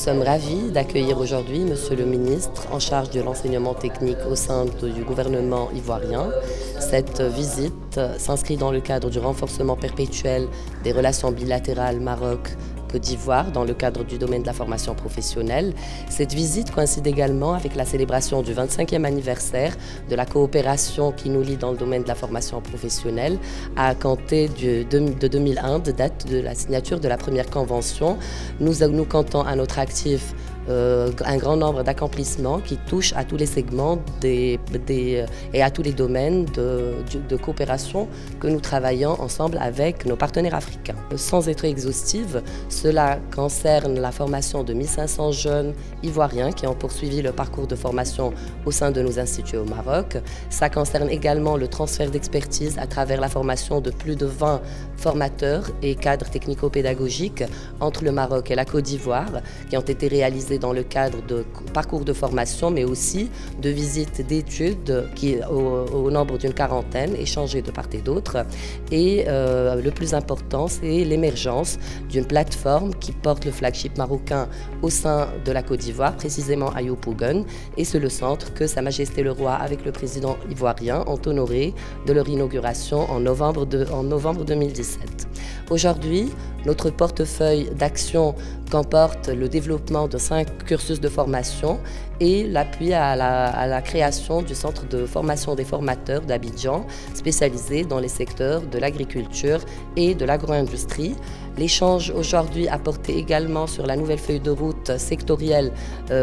sommes ravis d'accueillir aujourd'hui Monsieur le ministre en charge de l'enseignement technique au sein du gouvernement ivoirien. Cette visite s'inscrit dans le cadre du renforcement perpétuel des relations bilatérales Maroc-Côte d'Ivoire dans le cadre du domaine de la formation professionnelle. Cette visite coïncide également avec la célébration du 25e anniversaire de la coopération qui nous lie dans le domaine de la formation professionnelle à compter de 2001, de date de la signature de la première convention. Nous comptons à notre actif un grand nombre d'accomplissements qui touchent à tous les segments et à tous les domaines de coopération que nous travaillons ensemble avec nos partenaires africains. Sans être exhaustive, cela concerne la formation de 1500 jeunes ivoiriens qui ont poursuivi le parcours de formation au sein de nos instituts au Maroc. Ça concerne également le transfert d'expertise à travers la formation de plus de 20 formateurs et cadres technico-pédagogiques entre le Maroc et la Côte d'Ivoire qui ont été réalisés dans le cadre de parcours de formation, mais aussi de visites d'études au nombre d'une quarantaine, échangées de part et d'autre. Et le plus important, c'est l'émergence d'une plateforme qui porte le flagship marocain au sein de la Côte d'Ivoire, précisément à Yopougon. Et c'est le centre que Sa Majesté le Roi, avec le président ivoirien, ont honoré de leur inauguration en novembre 2017. Aujourd'hui, notre portefeuille d'action comporte le développement de 5 cursus de formation et l'appui à la création du centre de formation des formateurs d'Abidjan, spécialisé dans les secteurs de l'agriculture et de l'agro-industrie. L'échange aujourd'hui a porté également sur la nouvelle feuille de route sectorielle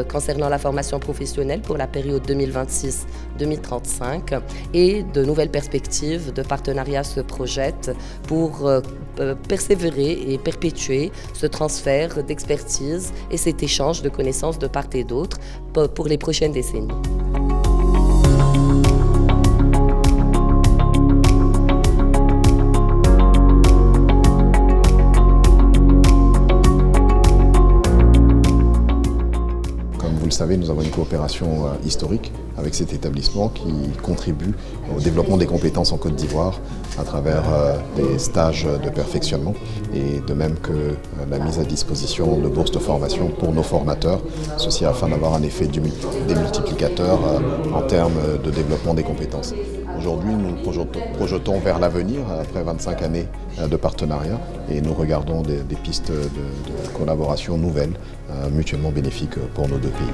concernant la formation professionnelle pour la période 2026-2035 et de nouvelles perspectives de partenariat se projettent pour persévérer et perpétuer ce transfert d'expertise et cet échange de connaissances de part et d'autre pour les prochaines décennies. Vous le savez, nous avons une coopération historique avec cet établissement qui contribue au développement des compétences en Côte d'Ivoire à travers des stages de perfectionnement et de même que la mise à disposition de bourses de formation pour nos formateurs, ceci afin d'avoir un effet démultiplicateur en termes de développement des compétences. Aujourd'hui, nous projetons vers l'avenir après 25 années de partenariat et nous regardons des pistes de collaboration nouvelles, mutuellement bénéfiques pour nos deux pays.